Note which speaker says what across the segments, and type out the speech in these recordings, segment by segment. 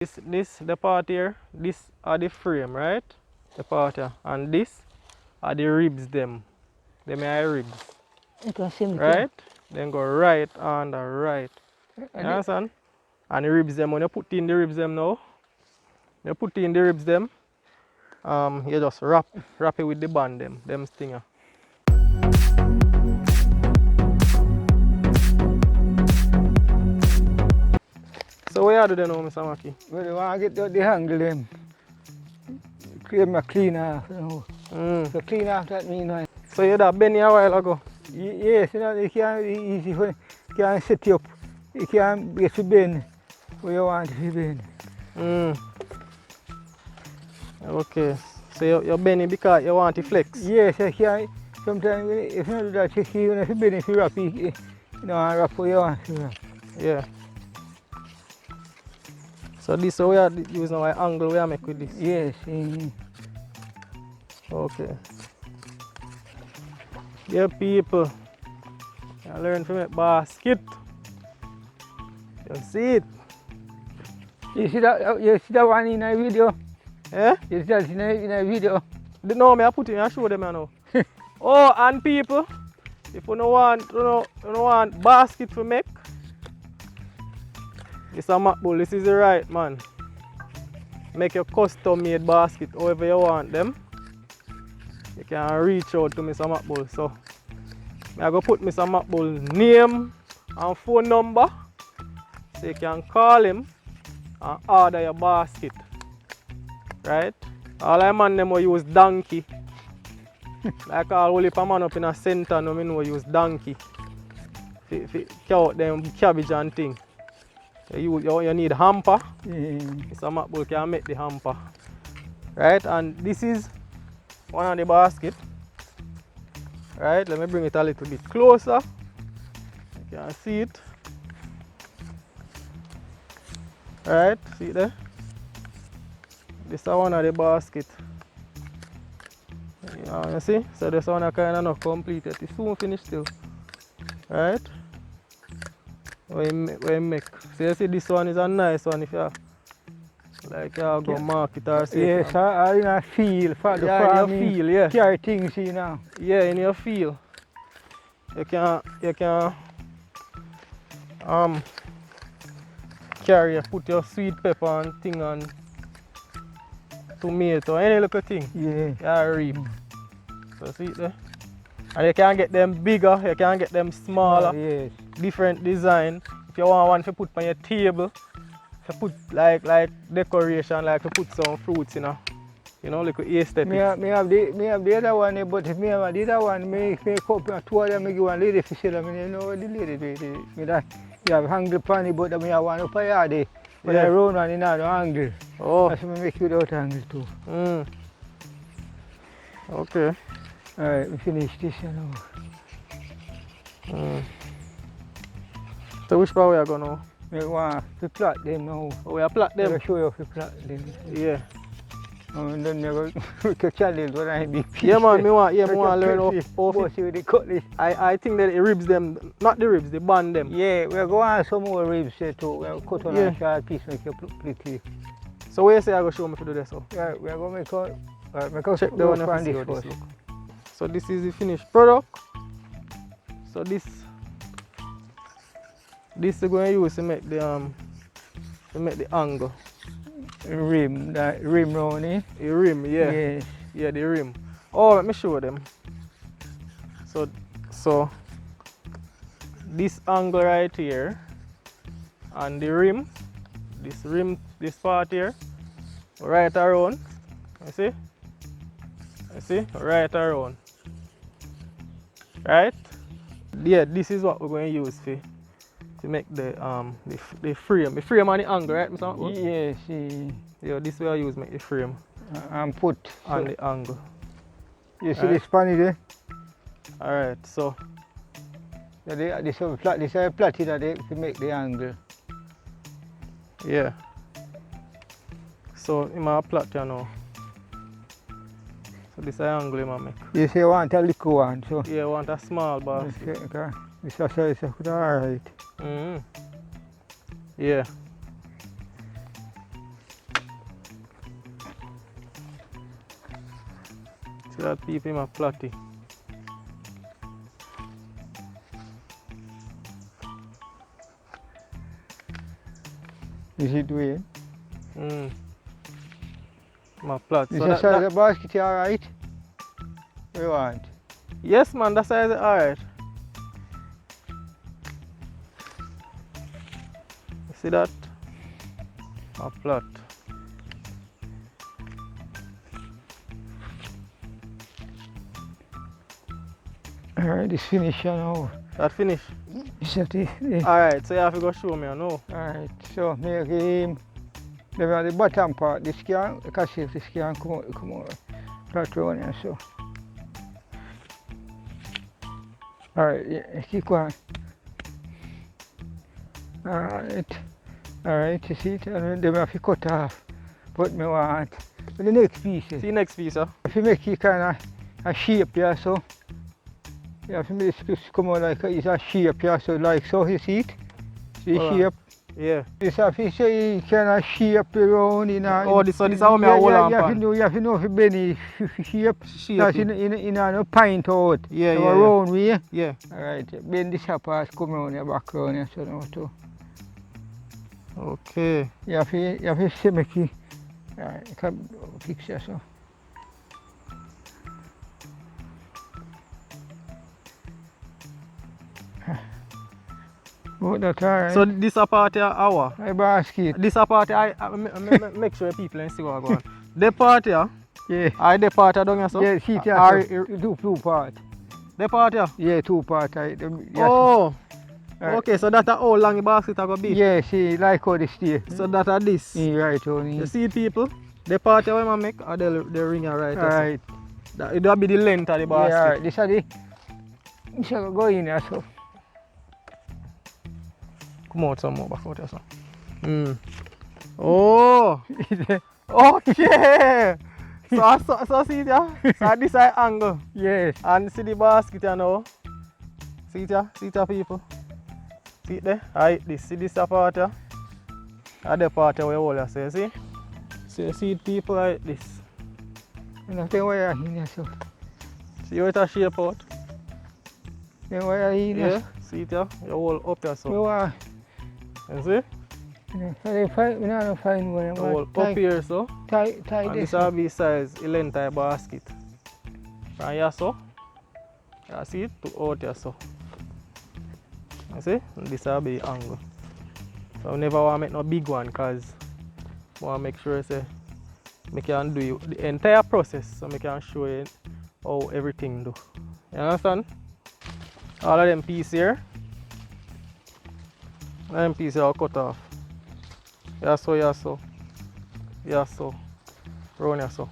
Speaker 1: This the part here, this are the frame, right? The part here. And this are the ribs them. Them are ribs. Right? Then go right on the right. You understand? And the ribs them, when you put in the ribs them now, you put in the ribs them, you just wrap it with the band them stinger. So what you do then now, Mr. Maki?
Speaker 2: Well, you want to get the handle them. Clean off, you know. So clean off that mean.
Speaker 1: So you that been here a while ago?
Speaker 2: Yes, you know, it can't be easy for you can't set you up. You can't get to bend where you want to bend.
Speaker 1: Okay. So you're bending because you want to flex?
Speaker 2: Yes, you can't. Sometimes if you do that, you see when you bend, if you wrap it, you know, wrap where you want to wrap.
Speaker 1: Yeah. So this is we are using our angle we are make with this?
Speaker 2: Yes.
Speaker 1: Okay. Yeah, people. You learn to make basket. You see it?
Speaker 2: You see that one in a video?
Speaker 1: Eh?
Speaker 2: You see that in a video?
Speaker 1: No, I put it and show them now. Oh, and people, if you don't want basket to make, this is a McBull, this is the right man. Make your custom made basket however you want them. You can reach out to Mr. McBull. So I'm going to put Mr. McBull's name and phone number so you can call him and order your basket. Right? All I man them will use donkey. Like all only man up in a center no mean we use donkey. Count them cabbage and thing. You need hamper. Mr. McBull can make the hamper. Right? And this is one of the basket. Right? Let me bring it a little bit closer. You can see it. Right? See it there? This is one of the basket. You see? So this one kind of not completed. It's soon finished still. Right? What you make. So you see this one is a nice one if you like you go market or something.
Speaker 2: Yes, I in a feel for the farming.
Speaker 1: You feel, yeah.
Speaker 2: Carry things you know.
Speaker 1: Yeah, in your field. You can carry, put your sweet pepper and thing on tomato, any little thing.
Speaker 2: Yeah.
Speaker 1: Yeah, reap. So see it there? And you can get them bigger, you can get them smaller.
Speaker 2: Yes.
Speaker 1: Different design. If you want one to put on your table, to put like decoration, like to put some fruits in, you know, like aesthetic.
Speaker 2: Me have the other one, but if me have the other one, me up two of them, me give one lady fish them. You know what the lady me that you have hungry panny, but me have one up a yard. But I run one in the angle.
Speaker 1: Oh.
Speaker 2: That's me make you without angle too.
Speaker 1: Okay.
Speaker 2: Alright, we finish this now.
Speaker 1: So which part we are going now?
Speaker 2: We want to plot them now.
Speaker 1: Oh, we are plot them?
Speaker 2: I'll show you how to plot them.
Speaker 1: Yeah.
Speaker 2: And then we can challenge what I big fish.
Speaker 1: Yeah man, me want learn how
Speaker 2: with the cutlass.
Speaker 1: I think that it ribs them, not the ribs, the band them.
Speaker 2: Yeah, we're going to some more ribs here too. We'll cut on a short piece make it pretty.
Speaker 1: So what you say I go show me to do this? So?
Speaker 2: Yeah, we're going to make a
Speaker 1: check the one and see how this look. So this is the finished product. So this is going to use to make the angle.
Speaker 2: Rim, that rim round it.
Speaker 1: The rim, yeah.
Speaker 2: Yes.
Speaker 1: Yeah, the rim. Oh, let me show them. So this angle right here and the rim, this part here, right around. You see? Right around. Right? Yeah, this is what we're going to use to make the frame. The frame and the angle, right, Mr. McBull?
Speaker 2: Yes.
Speaker 1: Yeah, this way I use make the frame.
Speaker 2: And put
Speaker 1: on the angle.
Speaker 2: You see this panny there?
Speaker 1: Alright, so
Speaker 2: this is platted to make the angle.
Speaker 1: Yeah. So I'm going to plot you now. So this is the angle I'm going to make.
Speaker 2: You say you want a little one, so?
Speaker 1: Yeah, I want a small basket.
Speaker 2: Okay. This is alright.
Speaker 1: Yeah. See that people my plotty.
Speaker 2: Is it doing?
Speaker 1: My plot.
Speaker 2: Is
Speaker 1: So
Speaker 2: the size of the basket alright? What you want?
Speaker 1: yes man, that size is alright. You see that? My plot.
Speaker 2: Alright, it's finished now.
Speaker 1: That finish?
Speaker 2: Is that it?
Speaker 1: Alright, so you have to go show me now.
Speaker 2: Alright, so make him them at the bottom part, this can, because if this can come out, that one and so. Alright, yeah, keep going. Alright, you see it, and then have to cut off what me want. But the next piece,
Speaker 1: See next piece, huh?
Speaker 2: if you make it kind of a shape here, so you have to make this come out like it's a shape here, so like so, you see it? See the shape?
Speaker 1: Yeah.
Speaker 2: This have to say kind of shape around in a...
Speaker 1: Oh, this is how me hold on pan.
Speaker 2: You have to know if it's benny shape.
Speaker 1: Shape.
Speaker 2: That's in a pint out.
Speaker 1: Yeah,
Speaker 2: So
Speaker 1: yeah,
Speaker 2: round way.
Speaker 1: Yeah.
Speaker 2: Alright, bend this up as come around your background and so now too.
Speaker 1: Okay.
Speaker 2: You have to see make it. Alright, you can fix it so. Oh, that's alright.
Speaker 1: So this a part of our.
Speaker 2: I basket.
Speaker 1: This a part I make sure people see what going on. The part here,
Speaker 2: Yeah.
Speaker 1: I the part down here so.
Speaker 2: Yeah, see it
Speaker 1: Or-
Speaker 2: here. Two part.
Speaker 1: The part here.
Speaker 2: Yeah, two part.
Speaker 1: Oh.
Speaker 2: Right.
Speaker 1: Okay, so that how long the basket a go be.
Speaker 2: Yeah, see, like how they stay.
Speaker 1: So that are this.
Speaker 2: Yeah, right, Tony.
Speaker 1: You see people? The part where I make are the ring here right.
Speaker 2: Alright.
Speaker 1: That it will be the length of the basket.
Speaker 2: Yeah, alright. This are the. This are go in here so.
Speaker 1: Come out some more back out here so. Oh. Okay. So see it here? So this is angle.
Speaker 2: Yes.
Speaker 1: And see the basket here now. See it here? See it here people? See it there? Alright, this. See this part here? And the part where you hold here, so you see? So you see it people like this.
Speaker 2: And I think why in here so.
Speaker 1: See how it a shape out?
Speaker 2: Then why in here?
Speaker 1: Yeah. See it here? You hold up here so.
Speaker 2: So.
Speaker 1: You see?
Speaker 2: I find one.
Speaker 1: You hold up here so.
Speaker 2: Tie
Speaker 1: And
Speaker 2: this.
Speaker 1: this will be size the length of the basket. From here so. You see it to out here so. You see? And this will be the angle. So I never want to make no big one because I want to make sure say I can do the entire process so I can show you how everything do. You understand? All of them pieces here. All them pieces are cut off. Yeah so, yeah so. Yeah so. Round here so.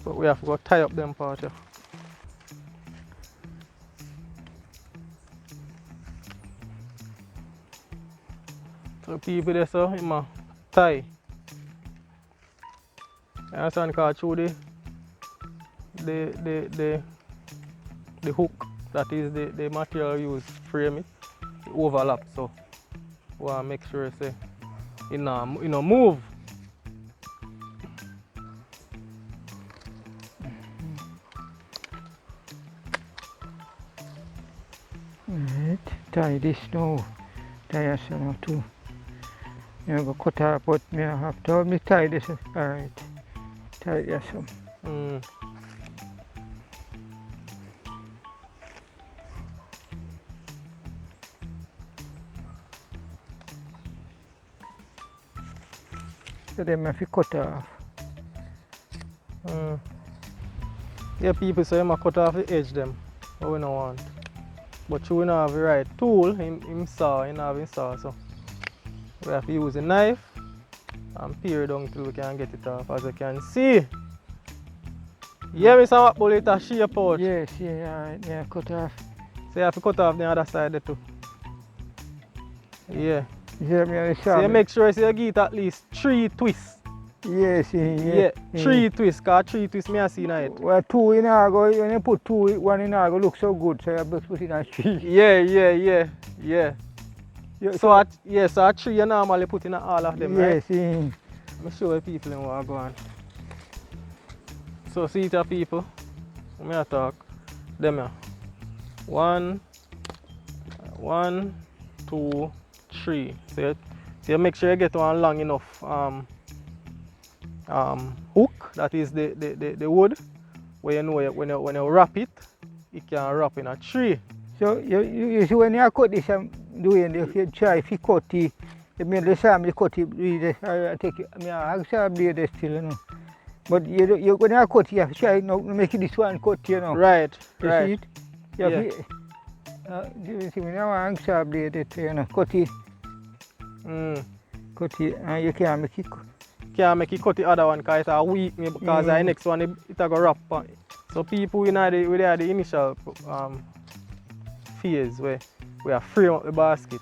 Speaker 1: But we have to go tie up them part here. So people there so him a tie. You understand because through the hook that is the material used to frame it, it overlap so we want to make sure say it no move.
Speaker 2: Right. Tie this now. Tie us now too. You go cut out but me have to me tie this. Alright. Tie this some. So then I have to cut off.
Speaker 1: Yeah, people say I cut off the edge them, but we don't want. But you don't have the right tool, him saw, he don't have his saw, so we have to use a knife and peel it down till we can get it off, as you can see. Yeah, Mr. McBull, it a shape out.
Speaker 2: Yes, yeah, alright, yeah, cut off.
Speaker 1: So you have to cut off the other side there too. Yeah.
Speaker 2: Yeah, me
Speaker 1: So you make sure you give it at least 3 twists.
Speaker 2: Yes, yeah.
Speaker 1: 3 twists, because 3 twists me I see now it.
Speaker 2: Well, two in a go, when you put two, one in a go look so good, so you have to put it in 3.
Speaker 1: Yeah.
Speaker 2: Yeah,
Speaker 1: So at 3 you normally put in all of them, right?
Speaker 2: yes, yeah.
Speaker 1: Let me show you people what go on. So see it people, let me talk. Them here. 1, 2, 3. So you make sure you get one long enough hook, that is the wood, where you know when you wrap it, it can wrap in a tree.
Speaker 2: So you see when you cut this doing if you try if you cut it, you made the same you cut it I take it I say blade still you know. But you when you cut you have to try now make this one cut you know.
Speaker 1: Right.
Speaker 2: You
Speaker 1: Right.
Speaker 2: see it? You see when you want to blade it you know cut it. Cut it and you can't make it cut.
Speaker 1: Can't make it cut the other one because it's a weak me because the next one it a go wrap on it. So people in the initial phase where we are frame up the basket.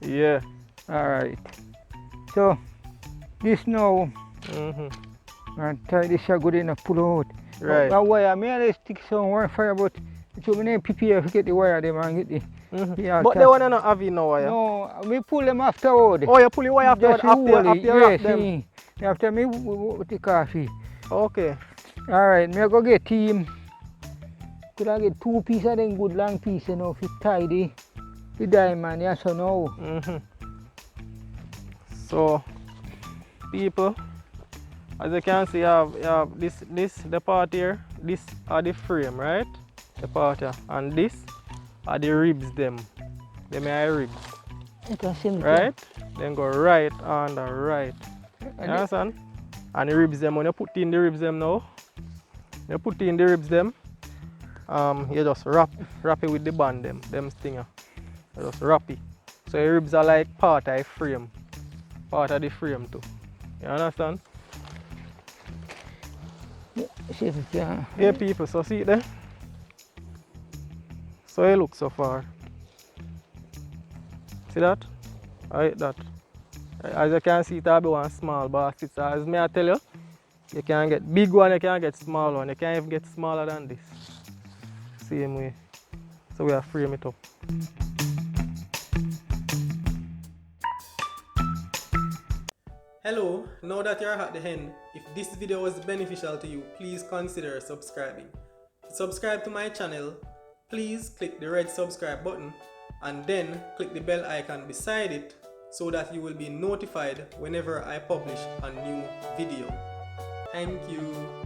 Speaker 1: Yeah.
Speaker 2: Alright. So this now and tie this good enough pull out.
Speaker 1: Right.
Speaker 2: That wire may I stick some wire fire but so we need prepare to get the wire them and get the
Speaker 1: But they want to not have it now wire.
Speaker 2: No, we pull them afterward.
Speaker 1: Oh, you pull the wire after you wrap them.
Speaker 2: Yes, after me we take coffee.
Speaker 1: Okay.
Speaker 2: Alright, me go get team. Could I get 2 pieces of them good long piece you know, fit tie the diamond, yes or no?
Speaker 1: So people, as you can see, you have this the part here, this are the frame, right? The part here, and this are the ribs them are ribs, right? Then go right on the right. You understand? And the ribs them, when you put in the ribs them now, you put in the ribs them, you just wrap it with the band them stinger. You just wrap it. So the ribs are like part of the frame. Part of the frame too. You understand?
Speaker 2: See if you can.
Speaker 1: Yeah people, so see it there? So it looks so far. See that? I hate that. As you can see, it will be one small basket. So as me I tell you, you can get big one, you can get small one. You can't even get smaller than this. Same way. So we have frame it up. Hello, now that you're at the end, if this video was beneficial to you, please consider subscribing. To subscribe to my channel, please click the red subscribe button and then click the bell icon beside it so that you will be notified whenever I publish a new video. Thank you.